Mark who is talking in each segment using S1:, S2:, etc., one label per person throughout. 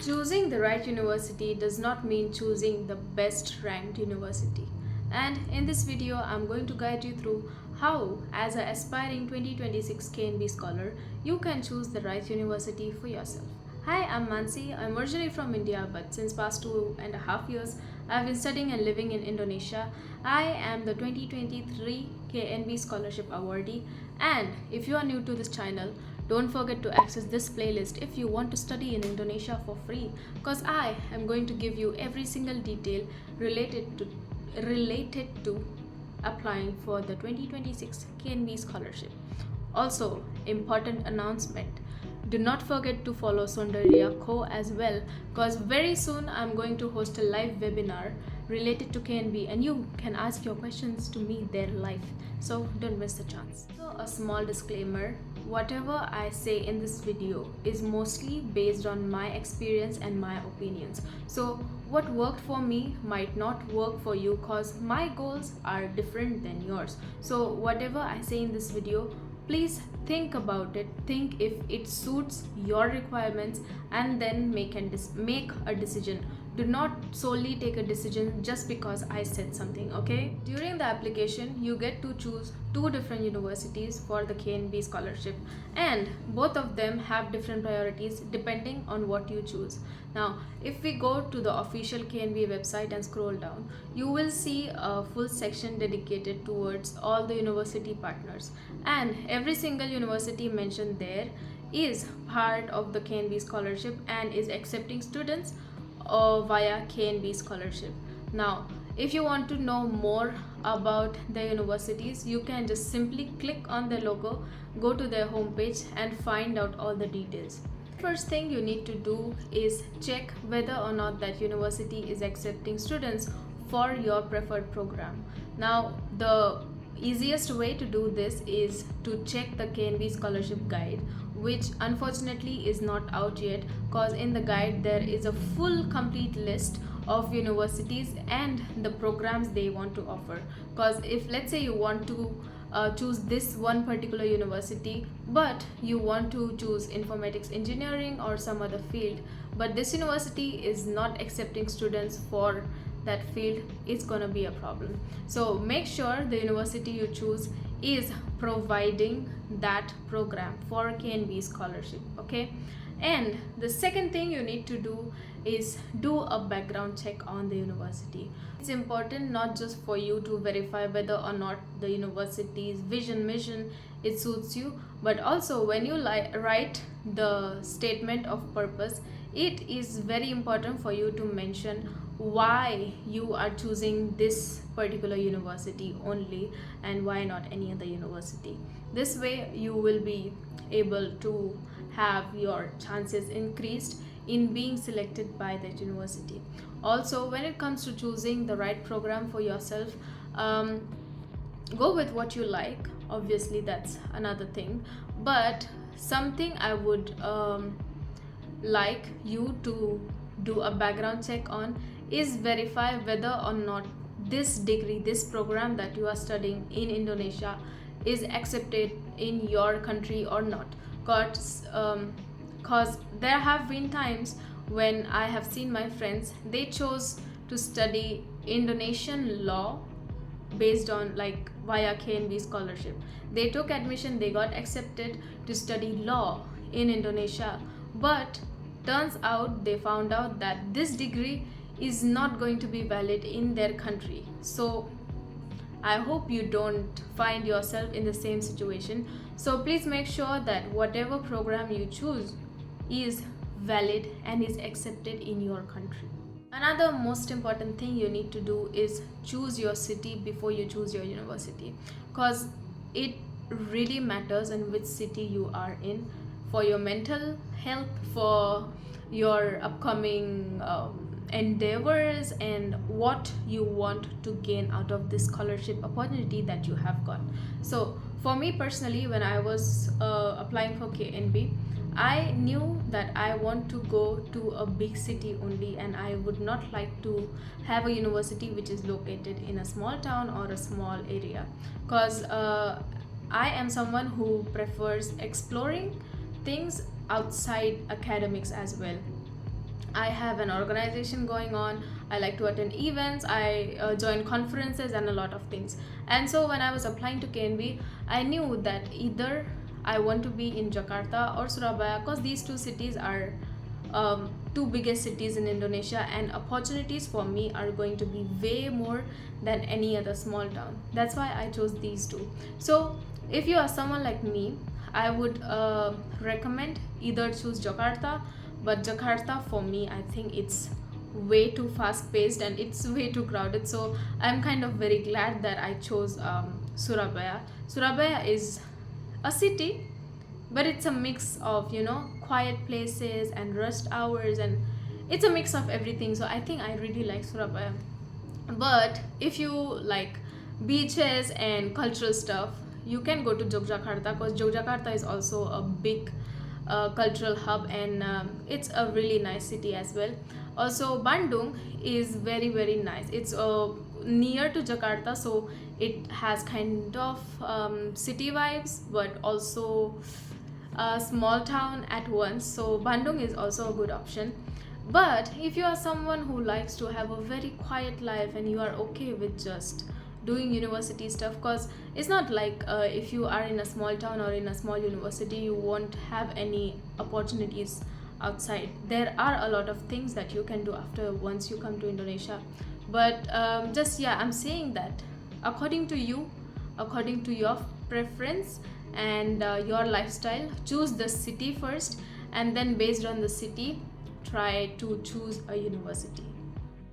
S1: Choosing the right university does not mean choosing the best ranked university. And in this video, I'm going to guide you through how, as an aspiring 2026 KNB scholar, you can choose the right university for yourself. Hi, I'm Mansi. I'm originally from India, but since past 2.5 years, I've been studying and living in Indonesia. I am the 2023 KNB Scholarship awardee, and if you are new to this channel, don't forget to access this playlist if you want to study in Indonesia for free, because I am going to give you every single detail related to applying for the 2026 KNB scholarship. Also, important announcement. Do not forget to follow Sondaria Co as well, because very soon I'm going to host a live webinar related to KNB and you can ask your questions to me there live. So don't miss the chance. So a small disclaimer, whatever I say in this video is mostly based on my experience and my opinions. So what worked for me might not work for you because my goals are different than yours. So whatever I say in this video, please think about it, think if it suits your requirements, and then make a decision. Do not solely take a decision just because I said something, okay? During the application, you get to choose two different universities for the KNB scholarship, and both of them have different priorities depending on what you choose. Now, if we go to the official KNB website and scroll down, you will see a full section dedicated towards all the university partners, and every single university mentioned there is part of the KNB scholarship and is accepting students via KNB scholarship. Now, if you want to know more about the universities, you can just simply click on the logo, go to their homepage and find out all the details. First thing you need to do is check whether or not that university is accepting students for your preferred program. Now, the easiest way to do this is to check the KNB scholarship guide, which unfortunately is not out yet, because in the guide there is a full complete list of universities and the programs they want to offer. Because if, let's say, you want to choose this one particular university, but you want to choose informatics engineering or some other field, but this university is not accepting students for that field, it's gonna be a problem. So make sure the university you choose is providing that program for KNB scholarship, okay? And the second thing you need to do is do a background check on the university. It's important not just for you to verify whether or not the university's mission it suits you, but also when you write the statement of purpose, it is very important for you to mention why you are choosing this particular university only and why not any other university. This way you will be able to have your chances increased in being selected by that university. Also, when it comes to choosing the right program for yourself, go with what you like. Obviously that's another thing, but something I would like you to do a background check on is verify whether or not this degree, this program that you are studying in Indonesia is accepted in your country or not. Because there have been times when I have seen my friends, they chose to study Indonesian law based on like via KNB scholarship. They took admission, they got accepted to study law in Indonesia, but turns out they found out that this degree is not going to be valid in their country. So I hope you don't find yourself in the same situation. So please make sure that whatever program you choose is valid and is accepted in your country. Another most important thing you need to do is choose your city before you choose your university, because it really matters in which city you are in for your mental health, for your upcoming endeavors, and what you want to gain out of this scholarship opportunity that you have got. So for me personally, when I was applying for KNB, I knew that I want to go to a big city only, and I would not like to have a university which is located in a small town or a small area, because I am someone who prefers exploring things outside academics as well. I have an organization going on. I like to attend events. I join conferences and a lot of things. And so when I was applying to KNB, I knew that either I want to be in Jakarta or Surabaya, because these two cities are two biggest cities in Indonesia, and opportunities for me are going to be way more than any other small town. That's why I chose these two. So if you are someone like me, I would recommend either choose Jakarta, but Jakarta for me, I think it's way too fast paced and it's way too crowded. So I'm kind of very glad that I chose Surabaya. Surabaya is a city, but it's a mix of, you know, quiet places and rest hours, and it's a mix of everything. So I think I really like Surabaya. But if you like beaches and cultural stuff, you can go to Yogyakarta, because Yogyakarta is also a big cultural hub, and it's a really nice city as well. Also, Bandung is very very nice. It's near to Jakarta, so it has kind of city vibes, but also a small town at once. So Bandung is also a good option. But if you are someone who likes to have a very quiet life and you are okay with just doing university stuff, because it's not like if you are in a small town or in a small university you won't have any opportunities outside. There are a lot of things that you can do after once you come to Indonesia. But just yeah, I'm saying that according to you, according to your preference and your lifestyle, choose the city first, and then based on the city try to choose a university.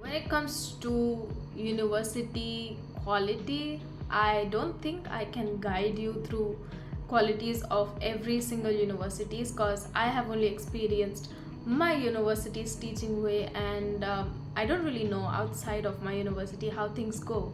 S1: When it comes to university quality, I don't think I can guide you through qualities of every single universities, because I have only experienced my university's teaching way, and I don't really know outside of my university how things go.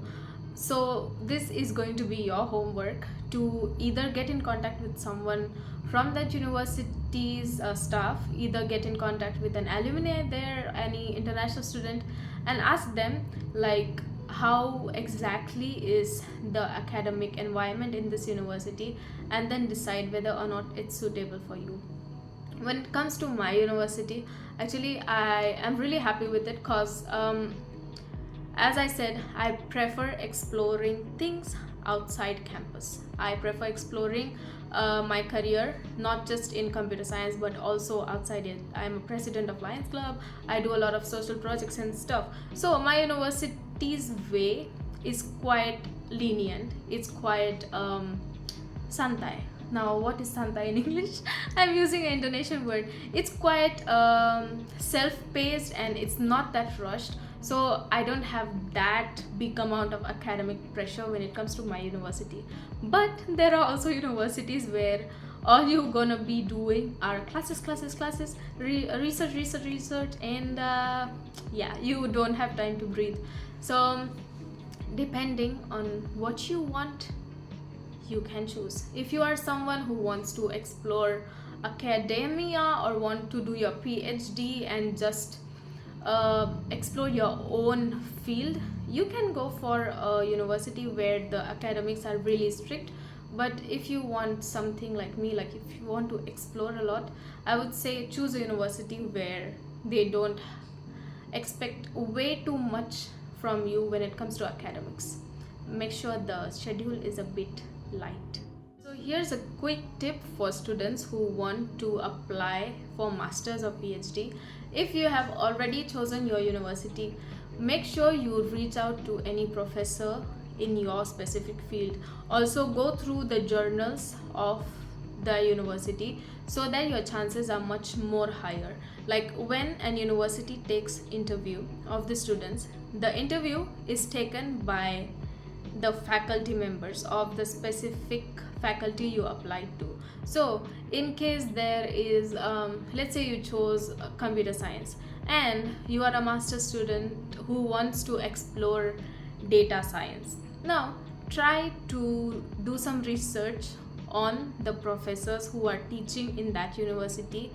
S1: So this is going to be your homework to either get in contact with someone from that university's staff, either get in contact with an alumni there, any international student, and ask them like how exactly is the academic environment in this university, and then decide whether or not it's suitable for you. When it comes to my university, actually I am really happy with it, because as I said, I prefer exploring things outside campus. I prefer exploring my career not just in computer science but also outside it. I'm a president of Lions Club. I do a lot of social projects and stuff. So my university's way is quite lenient. It's quite santai. Now, what is santai in English? I'm using an Indonesian word. It's quite self-paced and it's not that rushed. So I don't have that big amount of academic pressure when it comes to my university. But there are also universities where all you're gonna be doing are classes, research, and yeah, you don't have time to breathe. So depending on what you want, you can choose. If you are someone who wants to explore academia or want to do your PhD and just explore your own field, you can go for a university where the academics are really strict. But if you want something like me, like if you want to explore a lot, I would say choose a university where they don't expect way too much from you when it comes to academics. Make sure the schedule is a bit light. So here's a quick tip for students who want to apply for masters or PhD. If you have already chosen your university, make sure you reach out to any professor in your specific field. Also go through the journals of the university so that your chances are much more higher. Like when an university takes interview of the students, the interview is taken by the faculty members of the specific faculty you applied to. So in case there is let's say you chose computer science and you are a master student who wants to explore data science. Now try to do some research on the professors who are teaching in that university,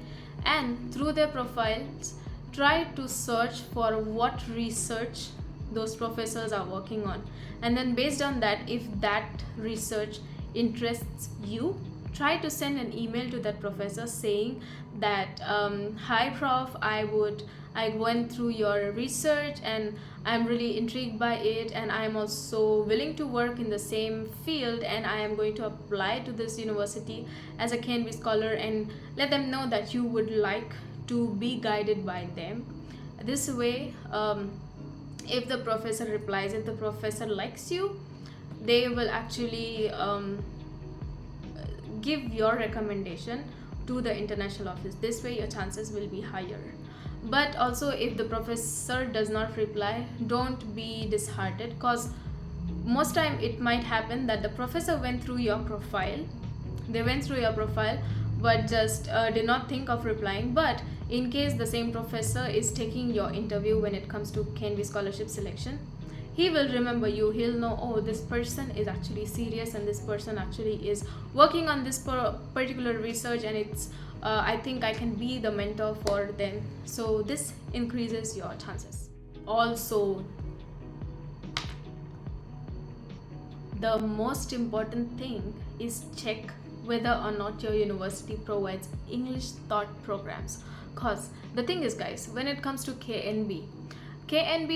S1: and through their profiles try to search for what research those professors are working on, and then based on that, if that research interests you, try to send an email to that professor saying that hi prof, I went through your research and I'm really intrigued by it, and I'm also willing to work in the same field, and I am going to apply to this university as a KNB scholar, and let them know that you would like to be guided by them. This way, if the professor replies, if the professor likes you, they will actually give your recommendation to the international office. This way your chances will be higher. But also, if the professor does not reply, don't be disheartened, because most time it might happen that the professor went through your profile, but just did not think of replying. But in case the same professor is taking your interview when it comes to KNB scholarship selection, he will remember you. He'll know, oh, this person is actually serious, and this person actually is working on this particular research, and it's I think I can be the mentor for them. So this increases your chances. Also, the most important thing is check whether or not your university provides English thought programs. Cause the thing is, guys, when it comes to KNB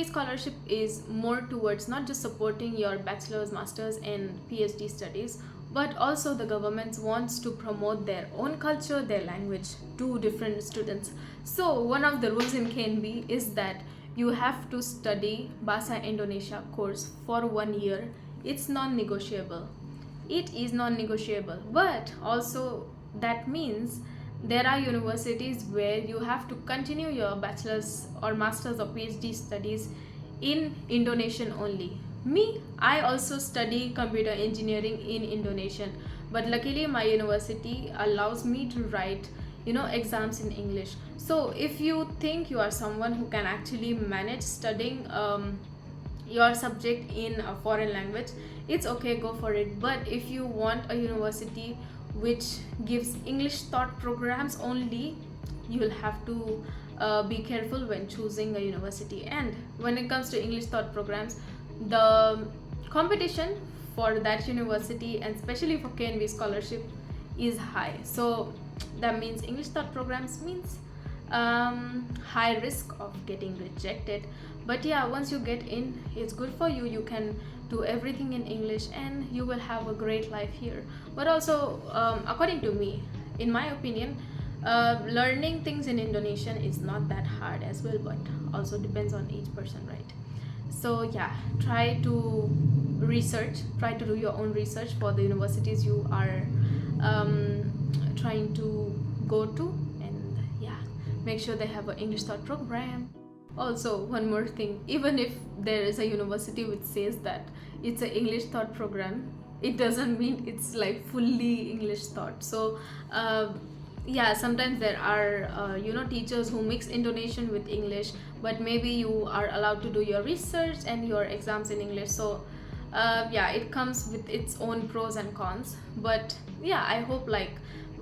S1: scholarship is more towards not just supporting your bachelor's, master's and PhD studies, but also the government wants to promote their own culture, their language to different students. So one of the rules in KNB is that you have to study Bahasa Indonesia course for 1 year. It's non-negotiable. It is non-negotiable. But also that means there are universities where you have to continue your bachelor's or master's or PhD studies in Indonesian only. Me, I also study computer engineering in Indonesian, but luckily my university allows me to write exams in English. So if you think you are someone who can actually manage studying your subject in a foreign language, it's okay, go for it. But if you want a university which gives English thought programs only, you will have to be careful when choosing a university. And when it comes to English thought programs, the competition for that university, and especially for KNB scholarship, is high. So that means English thought programs means high risk of getting rejected. But yeah, once you get in, it's good for you. You can do everything in English and you will have a great life here. But also, according to me, in my opinion, learning things in Indonesian is not that hard as well, but also depends on each person, right? So yeah, try to do your own research for the universities you are trying to go to, and yeah, make sure they have an English thought program. Also, one more thing, even if there is a university which says that it's an English thought program, it doesn't mean it's like fully English thought. So yeah, sometimes there are teachers who mix Indonesian with English, but maybe you are allowed to do your research and your exams in English. So yeah, it comes with its own pros and cons. But yeah, I hope like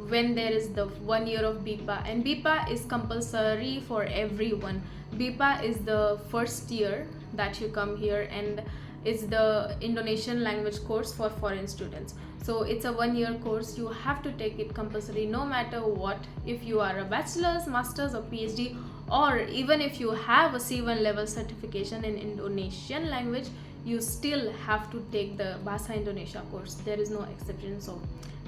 S1: when there is the 1 year of BIPA, and BIPA is compulsory for everyone. BIPA is the first year that you come here, and it's the Indonesian language course for foreign students. So it's a 1 year course. You have to take it compulsory no matter what. If you are a bachelor's, master's or PhD, or even if you have a C1 level certification in Indonesian language, you still have to take the Bahasa Indonesia course. There is no exception, so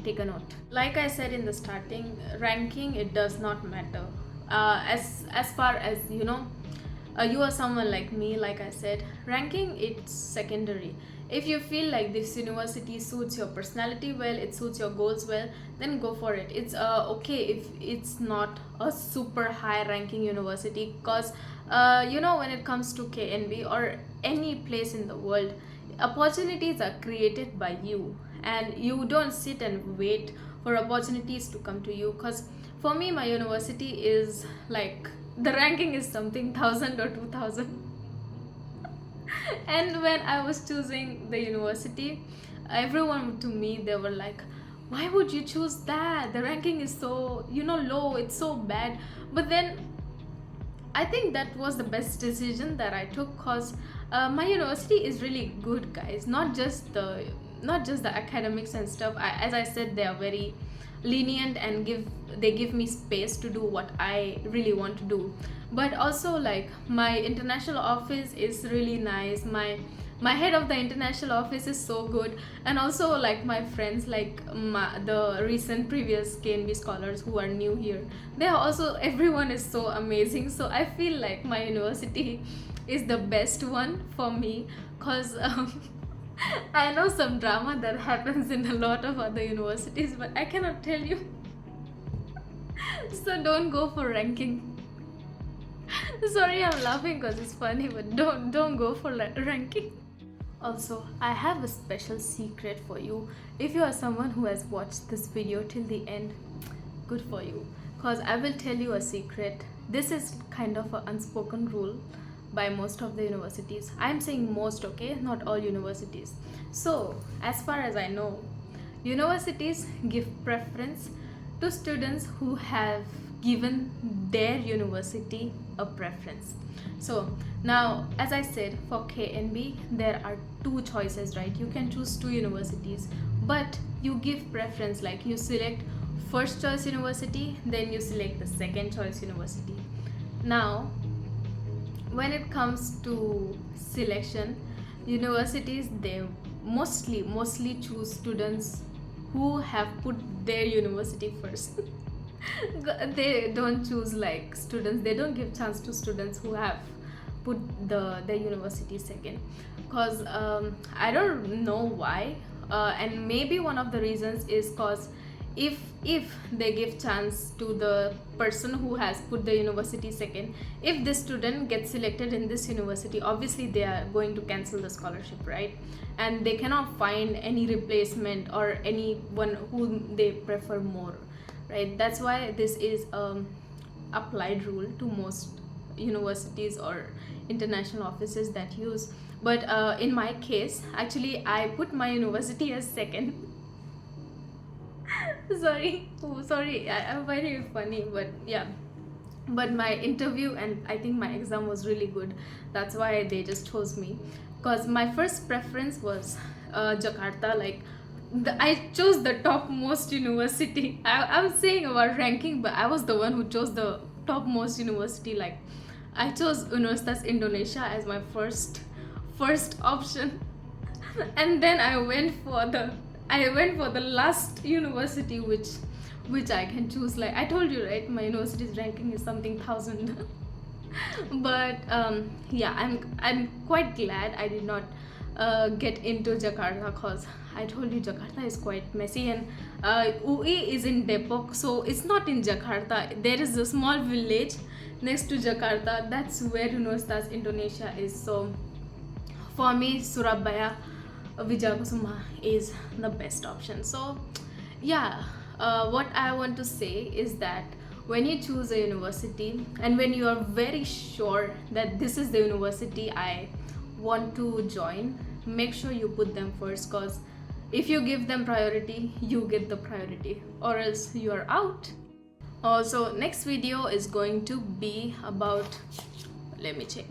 S1: take a note. Like I said in the starting, ranking, it does not matter. As far as you are someone like me, like I said, ranking, it's secondary. If you feel like this university suits your personality well, it suits your goals well, then go for it. It's okay if it's not a super high ranking university, because when it comes to KNB or any place in the world, opportunities are created by you, and you don't sit and wait for opportunities to come to you. Because for me, my university is like, the ranking is something 1000 or 2000. And when I was choosing the university, everyone to me, they were like, why would you choose that? The ranking is so low, it's so bad. But then I think that was the best decision that I took, because my university is really good, guys. Not just not just the academics and stuff. As I said, they are very lenient and they give me space to do what I really want to do. But also, like, my international office is really nice. My head of the international office is so good, and also like my friends, like the recent previous KNB scholars who are new here, they are also, everyone is so amazing. So I feel like my university is the best one for me, because I know some drama that happens in a lot of other universities, but I cannot tell you. So don't go for ranking. Sorry, I'm laughing because it's funny, but don't go for ranking. Also, I have a special secret for you. If you are someone who has watched this video till the end, good for you, because I will tell you a secret. This is kind of an unspoken rule by most of the universities. I'm saying most, okay, not all universities. So as far as I know, universities give preference to students who have given their university a preference. So now, as I said, for KNB there are two choices, right? You can choose two universities, but you give preference, like you select first choice university, then you select the second choice university. Now when it comes to selection, universities, they mostly choose students who have put their university first. They don't choose like students, they don't give chance to students who have put their university second, because I don't know why, and maybe one of the reasons is because if they give chance to the person who has put the university second, if this student gets selected in this university, obviously they are going to cancel the scholarship, right? And they cannot find any replacement or anyone whom they prefer more, right? That's why this is applied rule to most universities or international offices that use. But in my case, actually I put my university as second. sorry, I'm very funny, but yeah. But my interview and I think my exam was really good. That's why they just chose me, because my first preference was Jakarta. Like, I chose the topmost university. I'm saying about ranking, but I was the one who chose the topmost university. Like, I chose Universitas Indonesia as my first option, and then I went for the last university which I can choose. Like I told you, right, my university's ranking is something 1,000. But yeah, I'm quite glad I did not get into Jakarta, because I told you Jakarta is quite messy, and UI is in Depok, so it's not in Jakarta. There is a small village next to Jakarta. That's where Universitas Indonesia is. So for me, Surabaya Vijayakusuma is the best option. So yeah, what I want to say is that when you choose a university and when you are very sure that this is the university I want to join, make sure you put them first, because if you give them priority, you get the priority, or else you are out. Also, next video is going to be about, let me check.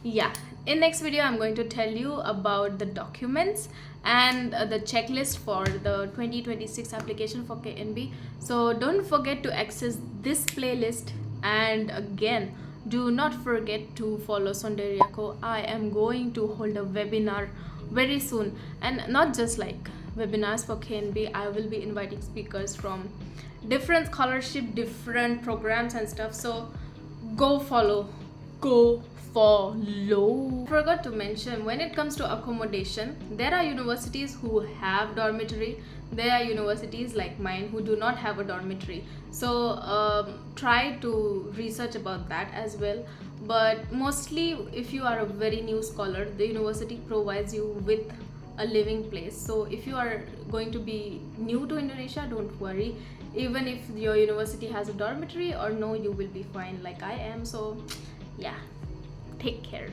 S1: Yeah, in next video I'm going to tell you about the documents and the checklist for the 2026 application for KNB. So don't forget to access this playlist, and again, do not forget to follow Sonderiako. I am going to hold a webinar very soon, and not just like webinars for KNB. I will be inviting speakers from different scholarship, different programs and stuff. So go follow. Forgot to mention, when it comes to accommodation, there are universities who have dormitory, there are universities like mine who do not have a dormitory. So try to research about that as well. But mostly, if you are a very new scholar, the university provides you with a living place. So if you are going to be new to Indonesia, don't worry. Even if your university has a dormitory or no, you will be fine like I am. So yeah, take care.